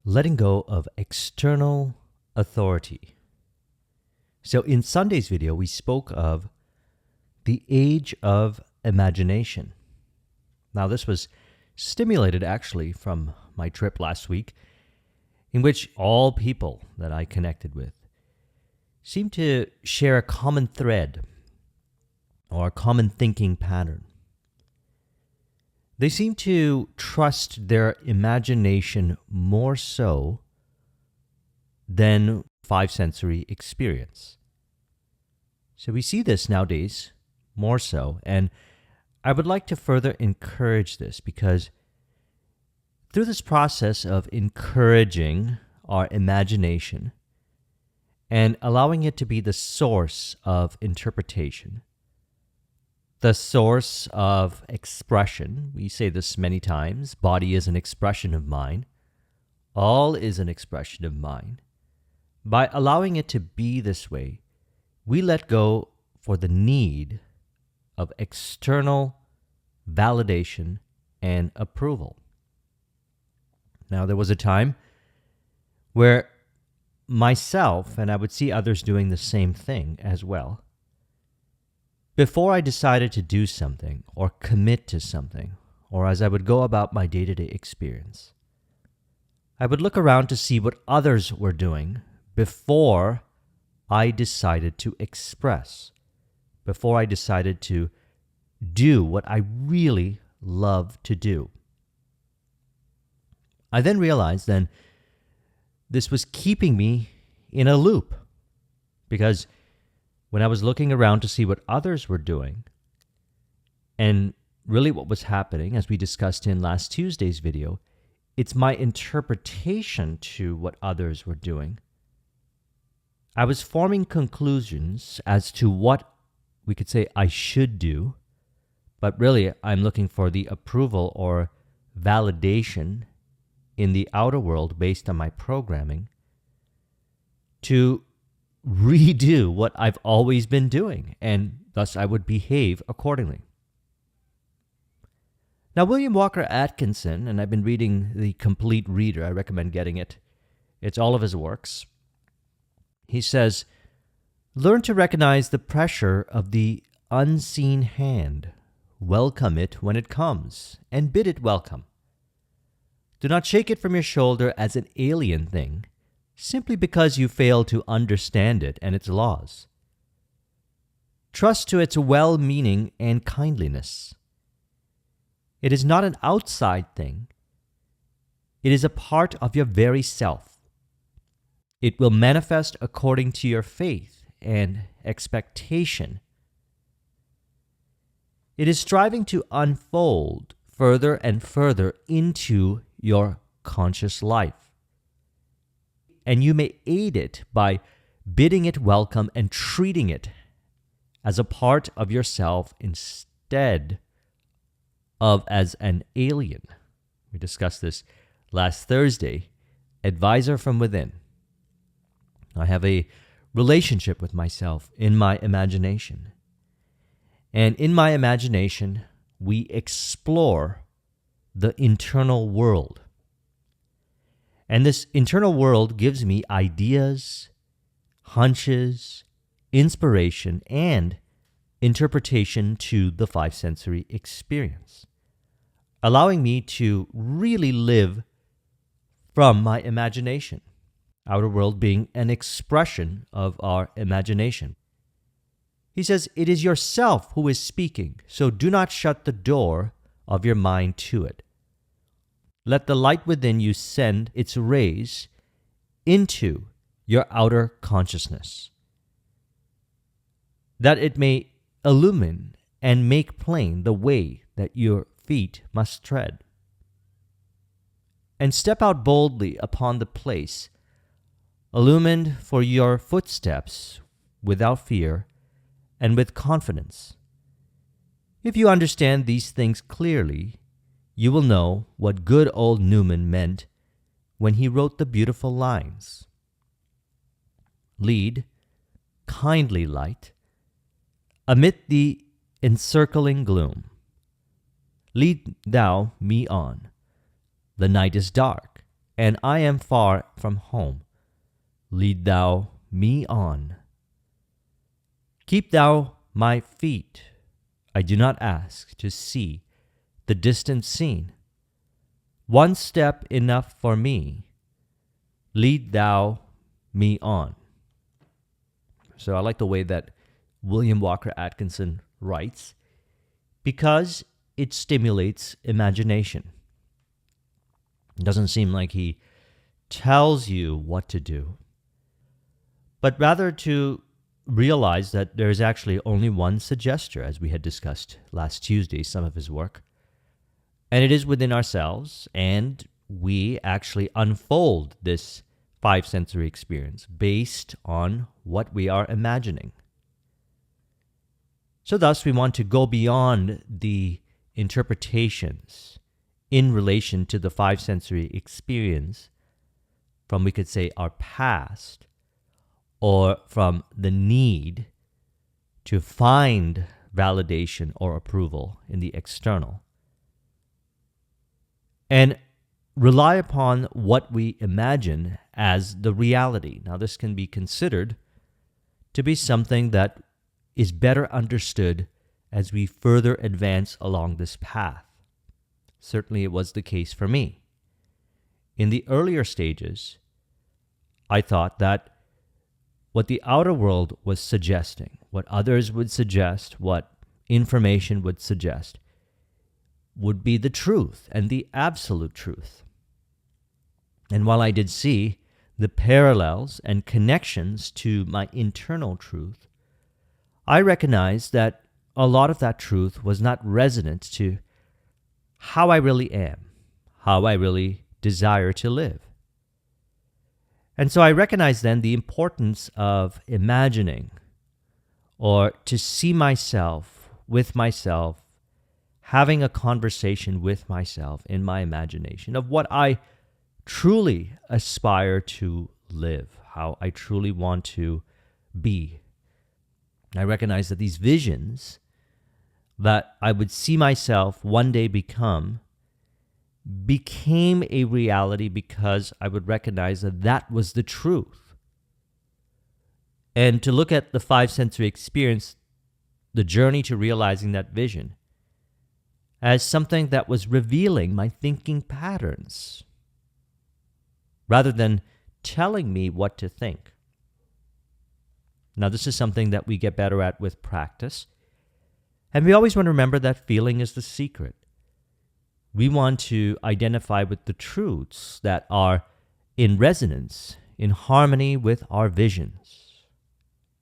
letting go of external authority. So in Sunday's video, we spoke of the age of imagination. Now, this was stimulated actually from my trip last week, in which all people that I connected with seemed to share a common thread or a common thinking pattern. They seem to trust their imagination more so than five sensory experience. So we see this nowadays more so, and I would like to further encourage this because through this process of encouraging our imagination and allowing it to be the source of interpretation, the source of expression. We say this many times. Body is an expression of mind. All is an expression of mind. By allowing it to be this way, we let go for the need of external validation and approval. Now, there was a time where myself, and I would see others doing the same thing as well, before I decided to do something or commit to something, or as I would go about my day-to-day experience, I would look around to see what others were doing before I decided to express, before I decided to do what I really love to do. I then realized this was keeping me in a loop, because when I was looking around to see what others were doing, and really what was happening, as we discussed in last Tuesday's video, it's my interpretation to what others were doing. I was forming conclusions as to what we could say I should do, but really I'm looking for the approval or validation in the outer world based on my programming to redo what I've always been doing, and thus I would behave accordingly. Now, William Walker Atkinson, and I've been reading The Complete Reader, I recommend getting it. It's all of his works. He says, learn to recognize the pressure of the unseen hand. Welcome it when it comes, and bid it welcome. Do not shake it from your shoulder as an alien thing, simply because you fail to understand it and its laws. Trust to its well-meaning and kindliness. It is not an outside thing. It is a part of your very self. It will manifest according to your faith and expectation. It is striving to unfold further and further into your conscious life. And you may aid it by bidding it welcome and treating it as a part of yourself instead of as an alien. We discussed this last Thursday. Advisor from within. I have a relationship with myself in my imagination. And in my imagination, we explore the internal world. And this internal world gives me ideas, hunches, inspiration, and interpretation to the five sensory experience, allowing me to really live from my imagination, outer world being an expression of our imagination. He says, it is yourself who is speaking, so do not shut the door of your mind to it. Let the light within you send its rays into your outer consciousness, that it may illumine and make plain the way that your feet must tread. And step out boldly upon the place, illumined for your footsteps without fear and with confidence. If you understand these things clearly, you will know what good old Newman meant when he wrote the beautiful lines. Lead, kindly light, amid the encircling gloom. Lead thou me on. The night is dark, and I am far from home. Lead thou me on. Keep thou my feet. I do not ask to see the distant scene. One step enough for me. Lead thou me on. So I like the way that William Walker Atkinson writes, because it stimulates imagination. It doesn't seem like he tells you what to do, but rather to realize that there is actually only one suggester, as we had discussed last Tuesday, some of his work. And it is within ourselves, and we actually unfold this five sensory experience based on what we are imagining. So thus, we want to go beyond the interpretations in relation to the five sensory experience from, we could say, our past, or from the need to find validation or approval in the external, and rely upon what we imagine as the reality. Now, this can be considered to be something that is better understood as we further advance along this path. Certainly, it was the case for me. In the earlier stages, I thought that what the outer world was suggesting, what others would suggest, what information would suggest, would be the truth and the absolute truth. And while I did see the parallels and connections to my internal truth, I recognized that a lot of that truth was not resonant to how I really am, how I really desire to live. And so I recognized then the importance of imagining, or to see myself with myself, having a conversation with myself in my imagination of what I truly aspire to live, how I truly want to be. I recognize that these visions that I would see myself one day became a reality because I would recognize that that was the truth. And to look at the five sensory experience, the journey to realizing that vision, as something that was revealing my thinking patterns, rather than telling me what to think. Now, this is something that we get better at with practice. And we always want to remember that feeling is the secret. We want to identify with the truths that are in resonance, in harmony with our visions.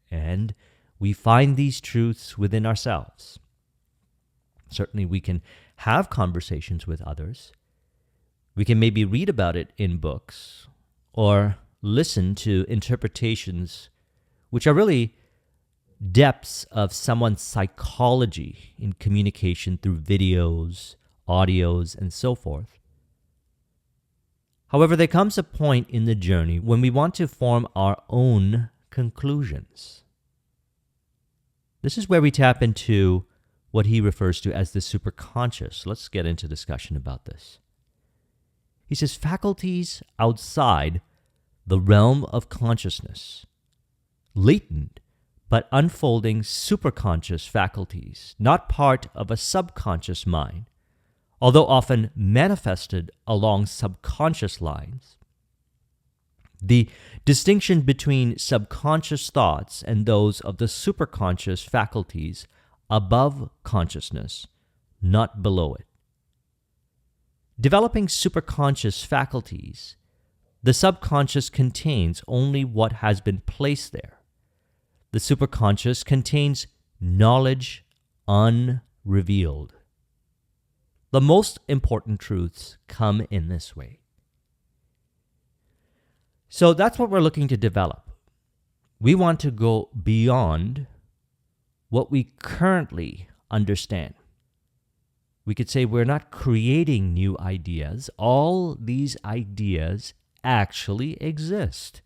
And we find these truths within ourselves. Certainly, we can have conversations with others. We can maybe read about it in books or listen to interpretations which are really depths of someone's psychology in communication through videos, audios, and so forth. However, there comes a point in the journey when we want to form our own conclusions. This is where we tap into what he refers to as the superconscious. Let's get into discussion about this. He says, faculties outside the realm of consciousness, latent but unfolding superconscious faculties, not part of a subconscious mind, although often manifested along subconscious lines. The distinction between subconscious thoughts and those of the superconscious faculties above consciousness, not below it. Developing superconscious faculties, the subconscious contains only what has been placed there. The superconscious contains knowledge unrevealed. The most important truths come in this way. So that's what we're looking to develop. We want to go beyond what we currently understand. We could say we're not creating new ideas. All these ideas actually exist.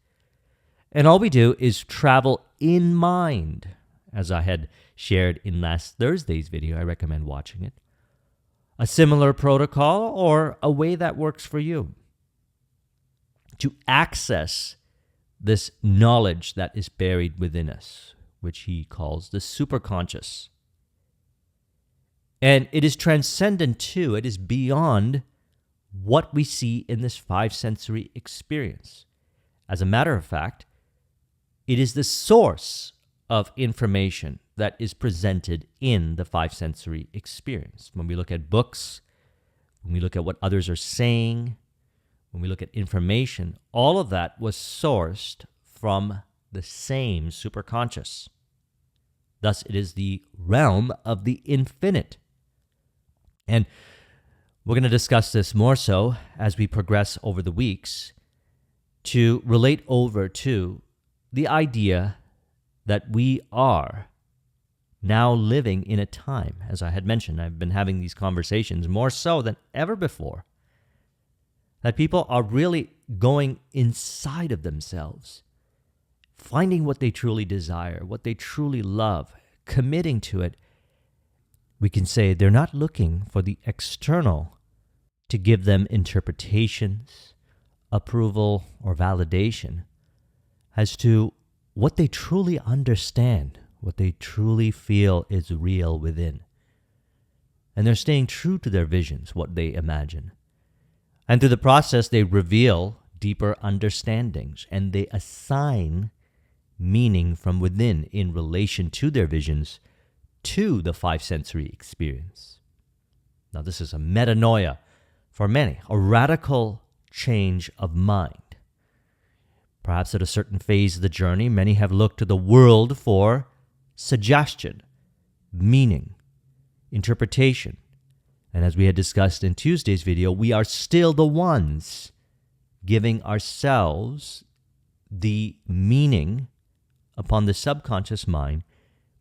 And all we do is travel in mind, as I had shared in last Thursday's video. I recommend watching it. A similar protocol or a way that works for you. to access this knowledge that is buried within us, which he calls the superconscious. And it is transcendent too. It is beyond what we see in this five-sensory experience. As a matter of fact, it is the source of information that is presented in the five-sensory experience. When we look at books, when we look at what others are saying, when we look at information, all of that was sourced from the same superconscious. Thus, it is the realm of the infinite. And we're going to discuss this more so as we progress over the weeks to relate over to the idea that we are now living in a time, as I had mentioned, I've been having these conversations more so than ever before, that people are really going inside of themselves, finding what they truly desire, what they truly love, committing to it. We can say they're not looking for the external to give them interpretations, approval, or validation as to what they truly understand, what they truly feel is real within. And they're staying true to their visions, what they imagine. And through the process, they reveal deeper understandings and they assign meaning from within in relation to their visions to the five-sensory experience. Now, this is a metanoia for many, a radical change of mind. Perhaps at a certain phase of the journey, many have looked to the world for suggestion, meaning, interpretation. And as we had discussed in Tuesday's video, we are still the ones giving ourselves the meaning upon the subconscious mind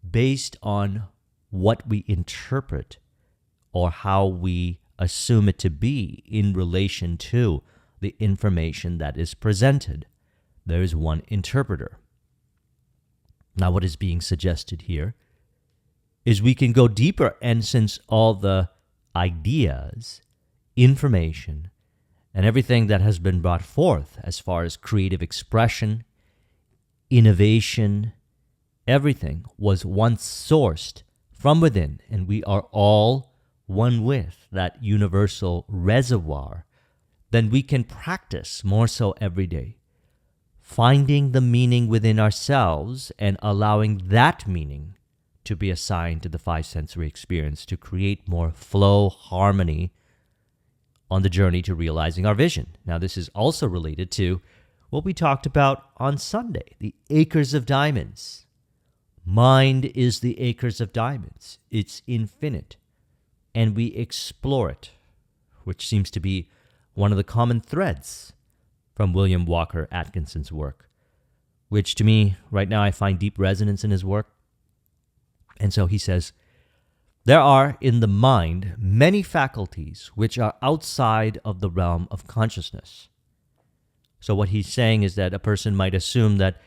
based on what we interpret or how we assume it to be in relation to the information that is presented. There is one interpreter. Now, what is being suggested here is we can go deeper, and since all the ideas, information, and everything that has been brought forth as far as creative expression, innovation, everything was once sourced from within, and we are all one with that universal reservoir, then we can practice more so every day, finding the meaning within ourselves and allowing that meaning to be assigned to the five-sensory experience to create more flow, harmony on the journey to realizing our vision. Now, this is also related to what we talked about on Sunday, the acres of diamonds. Mind is the acres of diamonds. It's infinite, and we explore it, which seems to be one of the common threads from William Walker Atkinson's work, which to me, right now, I find deep resonance in his work. And so he says, there are in the mind many faculties which are outside of the realm of consciousness. So what he's saying is that a person might assume that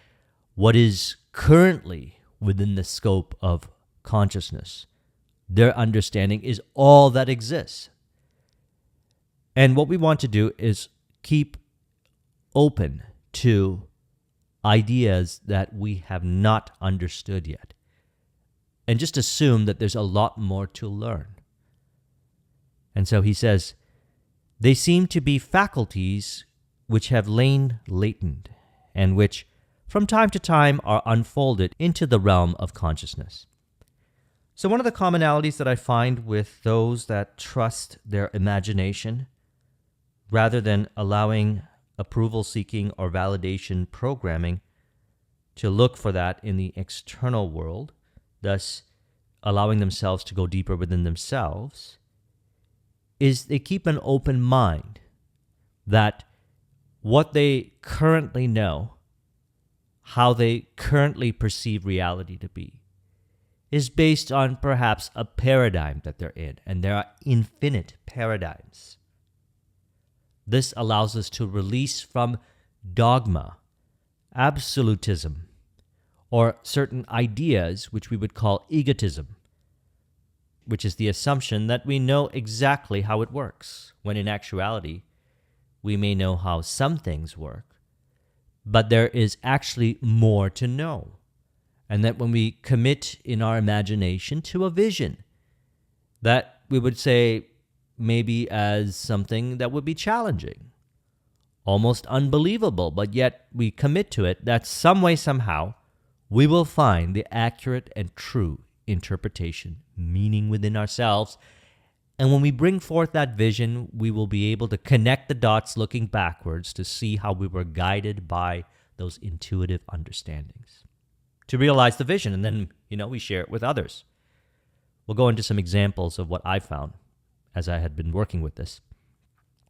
what is currently within the scope of consciousness, their understanding is all that exists. And what we want to do is keep open to ideas that we have not understood yet, and just assume that there's a lot more to learn. And so he says, they seem to be faculties which have lain latent and which from time to time are unfolded into the realm of consciousness. So one of the commonalities that I find with those that trust their imagination rather than allowing approval-seeking or validation programming to look for that in the external world, thus allowing themselves to go deeper within themselves, is they keep an open mind that what they currently know, how they currently perceive reality to be, is based on perhaps a paradigm that they're in, and there are infinite paradigms. This allows us to release from dogma, absolutism, or certain ideas which we would call egotism, which is the assumption that we know exactly how it works, when in actuality, we may know how some things work, but there is actually more to know. And that when we commit in our imagination to a vision that we would say maybe as something that would be challenging, almost unbelievable, but yet we commit to it, that some way, somehow, we will find the accurate and true interpretation, meaning within ourselves. And when we bring forth that vision, we will be able to connect the dots looking backwards to see how we were guided by those intuitive understandings to realize the vision. And then, we share it with others. We'll go into some examples of what I found as I had been working with this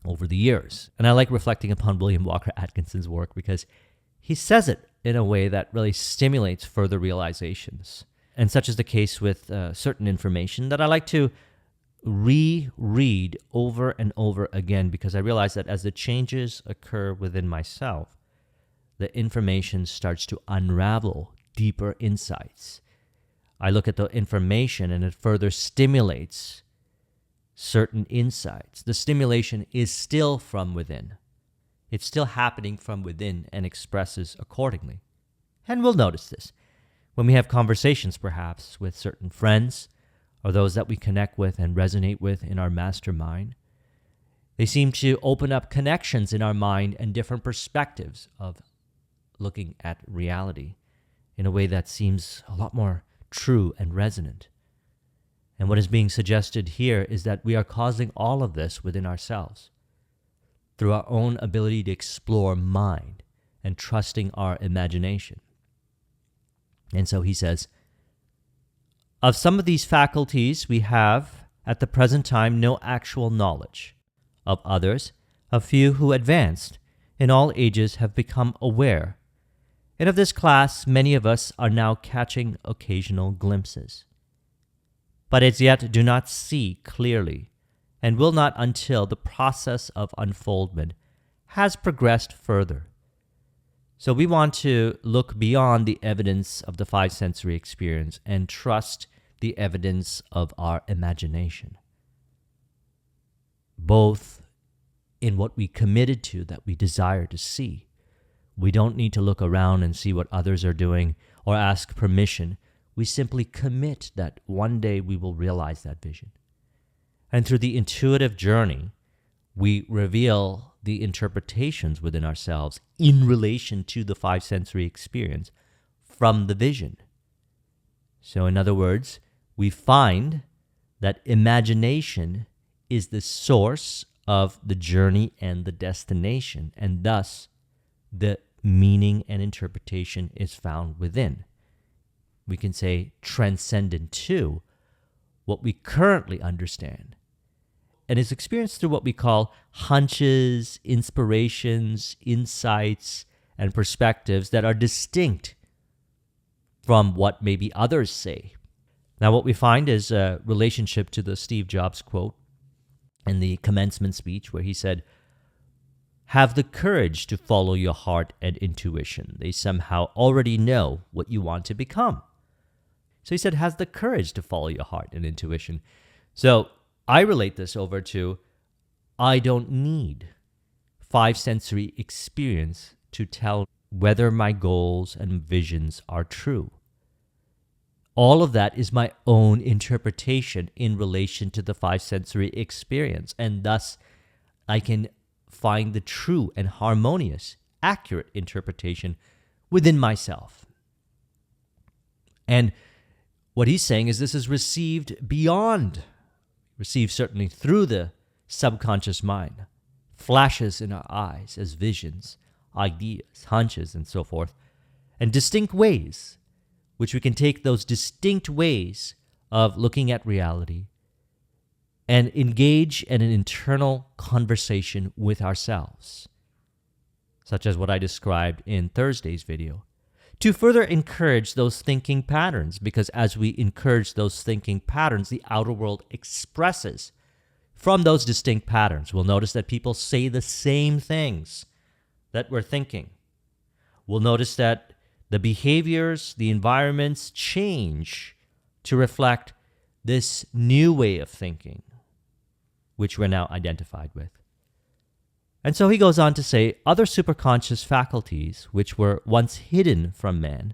over the years. And I like reflecting upon William Walker Atkinson's work because he says it in a way that really stimulates further realizations. And such is the case with certain information that I like to reread over and over again, because I realize that as the changes occur within myself, the information starts to unravel deeper insights. I look at the information and it further stimulates certain insights. The stimulation is still from within. It's still happening from within and expresses accordingly. And we'll notice this when we have conversations, perhaps, with certain friends or those that we connect with and resonate with in our mastermind. They seem to open up connections in our mind and different perspectives of looking at reality in a way that seems a lot more true and resonant. And what is being suggested here is that we are causing all of this within ourselves through our own ability to explore mind and trusting our imagination. And so he says, of some of these faculties we have at the present time no actual knowledge. Of others, a few who advanced in all ages have become aware. And of this class, many of us are now catching occasional glimpses, but as yet do not see clearly, and will not until the process of unfoldment has progressed further. So we want to look beyond the evidence of the five sensory experience and trust the evidence of our imagination, both in what we committed to that we desire to see. We don't need to look around and see what others are doing or ask permission. We simply commit that one day we will realize that vision. And through the intuitive journey, we reveal the interpretations within ourselves in relation to the five sensory experience from the vision. So in other words, we find that imagination is the source of the journey and the destination, and thus the meaning and interpretation is found within. We can say transcendent to what we currently understand, and is experienced through what we call hunches, inspirations, insights, and perspectives that are distinct from what maybe others say. Now, what we find is a relationship to the Steve Jobs quote in the commencement speech where he said, "Have the courage to follow your heart and intuition. They somehow already know what you want to become." So he said, has the courage to follow your heart and intuition. So I relate this over to, I don't need five sensory experience to tell whether my goals and visions are true. All of that is my own interpretation in relation to the five sensory experience, and thus I can find the true and harmonious, accurate interpretation within myself. And what he's saying is this is received certainly through the subconscious mind, flashes in our eyes as visions, ideas, hunches, and so forth, and distinct ways, which we can take those distinct ways of looking at reality and engage in an internal conversation with ourselves, such as what I described in Thursday's video, to further encourage those thinking patterns, because as we encourage those thinking patterns, the outer world expresses from those distinct patterns. We'll notice that people say the same things that we're thinking. We'll notice that the behaviors, the environments change to reflect this new way of thinking, which we're now identified with. And so he goes on to say, other superconscious faculties, which were once hidden from man,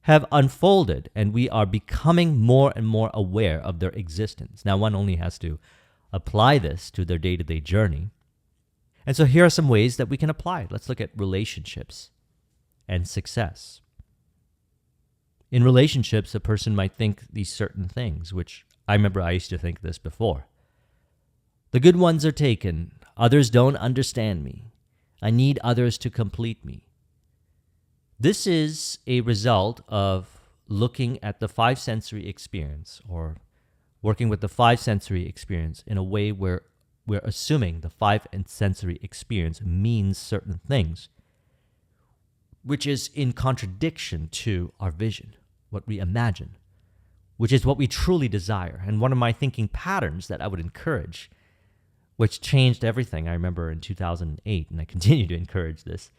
have unfolded, and we are becoming more and more aware of their existence. Now, one only has to apply this to their day-to-day journey. And so here are some ways that we can apply it. Let's look at relationships and success. In relationships, a person might think these certain things, which I remember I used to think this before. The good ones are taken. Others don't understand me. I need others to complete me. This is a result of looking at the five sensory experience, or working with the five sensory experience in a way where we're assuming the five sensory experience means certain things, which is in contradiction to our vision, what we imagine, which is what we truly desire. And one of my thinking patterns that I would encourage, which changed everything, I remember in 2008, and I continue to encourage this,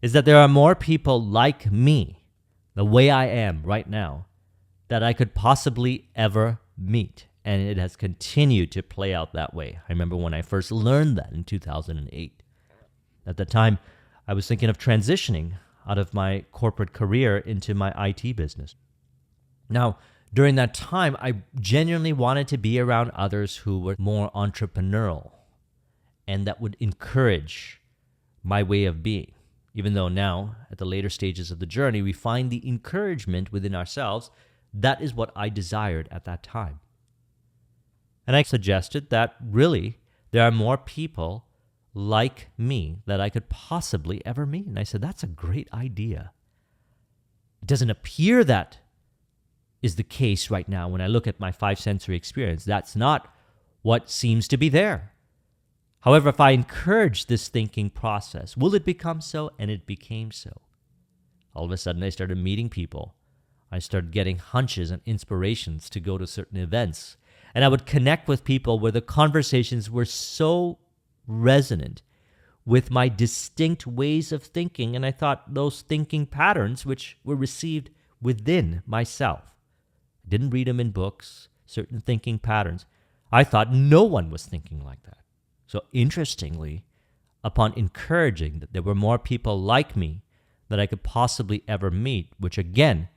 is that there are more people like me, the way I am right now, that I could possibly ever meet. And it has continued to play out that way. I remember when I first learned that in 2008. At the time, I was thinking of transitioning out of my corporate career into my IT business. Now, during that time, I genuinely wanted to be around others who were more entrepreneurial and that would encourage my way of being. Even though now, at the later stages of the journey, we find the encouragement within ourselves, that is what I desired at that time. And I suggested that really there are more people like me that I could possibly ever meet. And I said, that's a great idea. It doesn't appear that is the case right now when I look at my five sensory experience. That's not what seems to be there. However, if I encourage this thinking process, will it become so? And it became so. All of a sudden, I started meeting people. I started getting hunches and inspirations to go to certain events. And I would connect with people where the conversations were so resonant with my distinct ways of thinking. And I thought those thinking patterns, which were received within myself, I didn't read them in books, certain thinking patterns. I thought no one was thinking like that. So interestingly, upon encouraging that there were more people like me that I could possibly ever meet, which again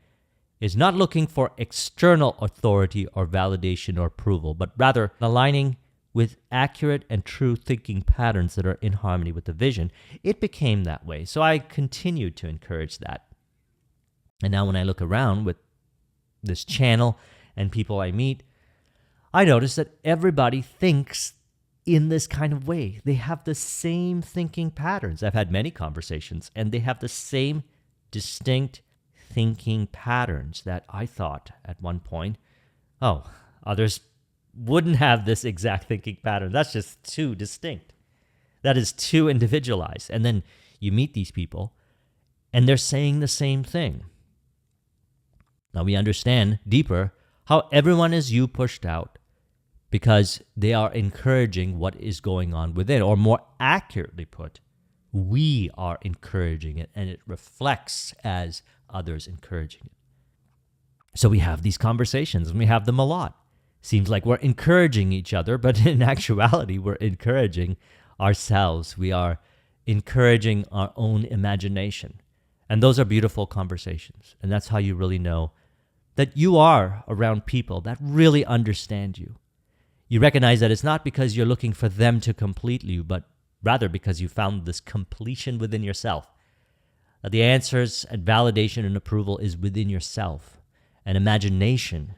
is not looking for external authority or validation or approval, but rather aligning with accurate and true thinking patterns that are in harmony with the vision, it became that way. So I continued to encourage that. And now when I look around with this channel and people I meet, I notice that everybody thinks in this kind of way. They have the same thinking patterns. I've had many conversations, and they have the same distinct thinking patterns that I thought at one point, oh, others wouldn't have this exact thinking pattern. That's just too distinct. That is too individualized. And then you meet these people, and they're saying the same thing. Now we understand deeper how everyone is you pushed out because they are encouraging what is going on within, or more accurately put, we are encouraging it, and it reflects as others encouraging it. So we have these conversations, and we have them a lot. Seems like we're encouraging each other, but in actuality, we're encouraging ourselves. We are encouraging our own imagination. And those are beautiful conversations. And that's how you really know that you are around people that really understand you. You recognize that it's not because you're looking for them to complete you, but rather because you found this completion within yourself. That the answers and validation and approval is within yourself. And imagination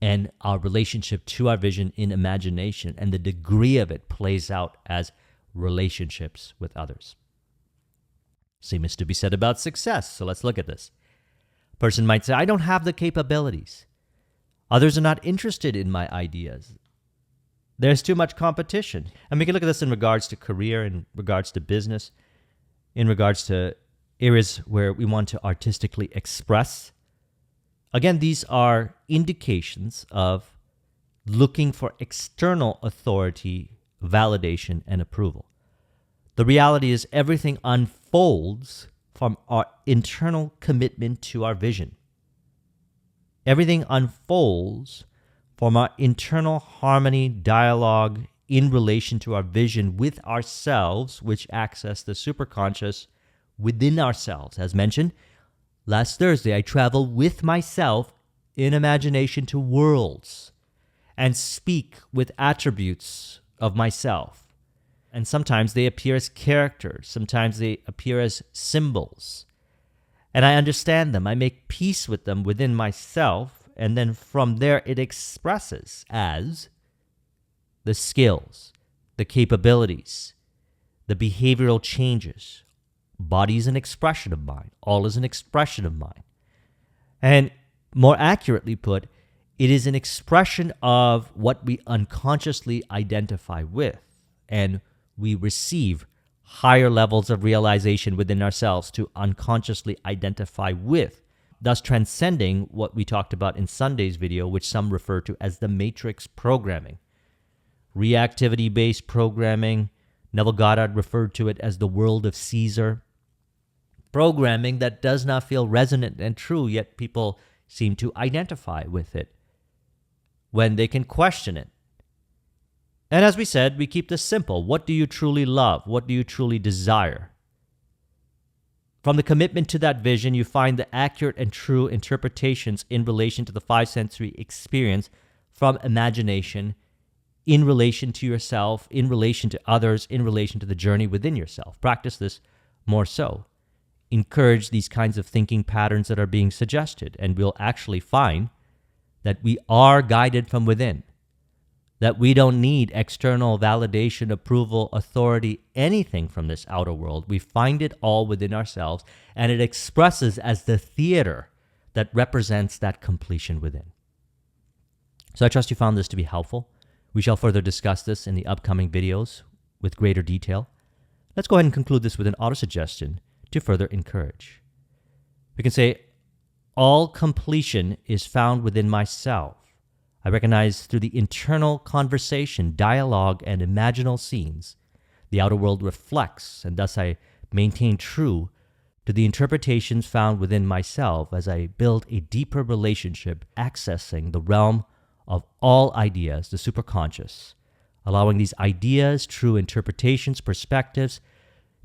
and our relationship to our vision in imagination and the degree of it plays out as relationships with others. Same is to be said about success. So let's look at this. A person might say, I don't have the capabilities. Others are not interested in my ideas. There's too much competition. And we can look at this in regards to career, in regards to business, in regards to areas where we want to artistically express. Again, these are indications of looking for external authority, validation, and approval. The reality is everything unfolds from our internal commitment to our vision. Everything unfolds from our internal harmony, dialogue, in relation to our vision with ourselves, which access the superconscious within ourselves. As mentioned, last Thursday, I travel with myself in imagination to worlds and speak with attributes of myself. And sometimes they appear as characters, sometimes they appear as symbols. And I understand them, I make peace with them within myself, and then from there it expresses as the skills, the capabilities, the behavioral changes. Body is an expression of mind. All is an expression of mind. And more accurately put, it is an expression of what we unconsciously identify with, and we receive higher levels of realization within ourselves to unconsciously identify with, thus transcending what we talked about in Sunday's video, which some refer to as the matrix programming. Reactivity-based programming, Neville Goddard referred to it as the world of Caesar. Programming that does not feel resonant and true, yet people seem to identify with it when they can question it. And as we said, we keep this simple. What do you truly love? What do you truly desire? From the commitment to that vision, you find the accurate and true interpretations in relation to the five sensory experience from imagination, in relation to yourself, in relation to others, in relation to the journey within yourself. Practice this more so. Encourage these kinds of thinking patterns that are being suggested, and we'll actually find that we are guided from within, that we don't need external validation, approval, authority, anything from this outer world. We find it all within ourselves, and it expresses as the theater that represents that completion within. So I trust you found this to be helpful. We shall further discuss this in the upcoming videos with greater detail. Let's go ahead and conclude this with an autosuggestion to further encourage. We can say, all completion is found within myself. I recognize through the internal conversation, dialogue, and imaginal scenes, the outer world reflects, and thus I maintain true to the interpretations found within myself as I build a deeper relationship, accessing the realm of all ideas, the superconscious, allowing these ideas, true interpretations, perspectives,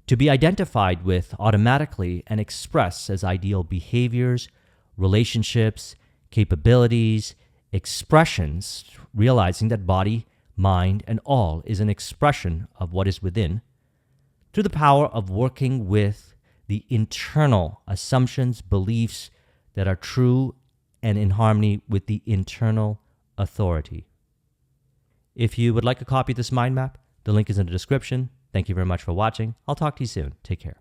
to be identified with automatically and expressed as ideal behaviors, relationships, capabilities, expressions, realizing that body, mind, and all is an expression of what is within, through the power of working with the internal assumptions, beliefs that are true and in harmony with the internal authority. If you would like a copy of this mind map, the link is in the description. Thank you very much for watching. I'll talk to you soon. Take care.